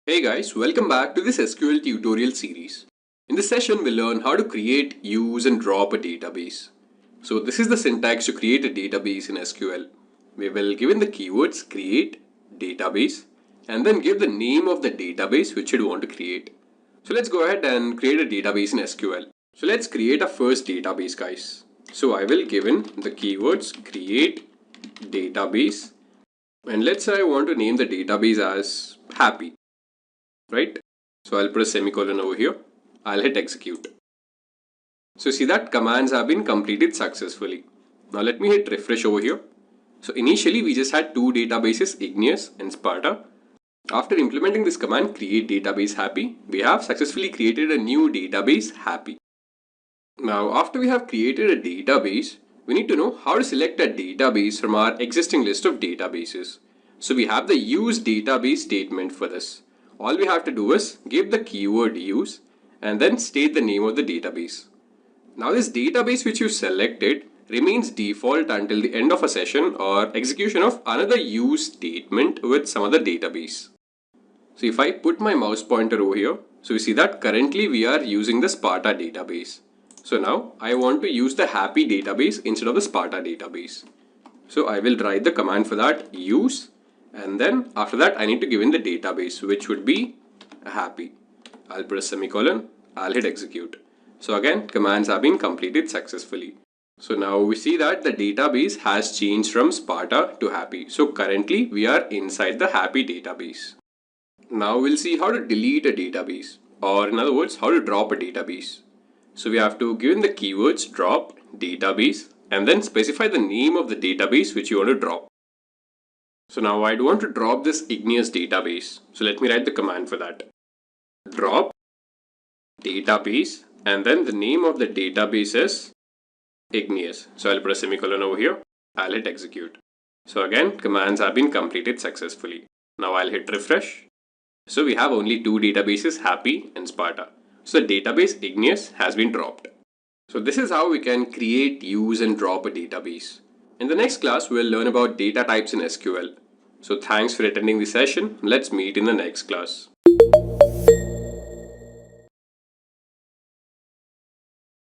Hey guys, welcome back to this SQL tutorial series. In this session, we'll learn how to create, use and drop a database. So this is the syntax to create a database in SQL. We will given the keywords create, database and then give the name of the database which you want to create. So let's go ahead and create a database in SQL. So let's create a first database guys. So I will given the keywords create, database and let's say I want to name the database as happy. Right? So I'll put a semicolon over here. I'll hit execute. So see that commands have been completed successfully. Now let me hit refresh over here. So initially we just had two databases, Igneous and Sparta. After implementing this command create database happy, we have successfully created a new database happy. Now after we have created a database, we need to know how to select a database from our existing list of databases. So we have the use database statement for this. All we have to do is give the keyword use and then state the name of the database. Now this database which you selected remains default until the end of a session or execution of another use statement with some other database. So if I put my mouse pointer over here, so we see that currently we are using the Sparta database. So now I want to use the happy database instead of the Sparta database. So I will write the command for that use. And then after that I need to give in the database which would be happy. I'll put a semicolon, I'll hit execute. So again commands have been completed successfully. So now we see that the database has changed from Sparta to happy. So currently we are inside the happy database. Now we'll see how to delete a database, or in other words how to drop a database. So we have to give in the keywords drop database and then specify the name of the database which you want to drop. So now I'd want to drop this Igneous database. So let me write the command for that. Drop database and then the name of the database is Igneous. So I'll put a semicolon over here. I'll hit execute. So again commands have been completed successfully. Now I'll hit refresh. So we have only two databases, Happy and Sparta. So the database Igneous has been dropped. So this is how we can create, use and drop a database. In the next class, we'll learn about data types in SQL. So thanks for attending the session. Let's meet in the next class.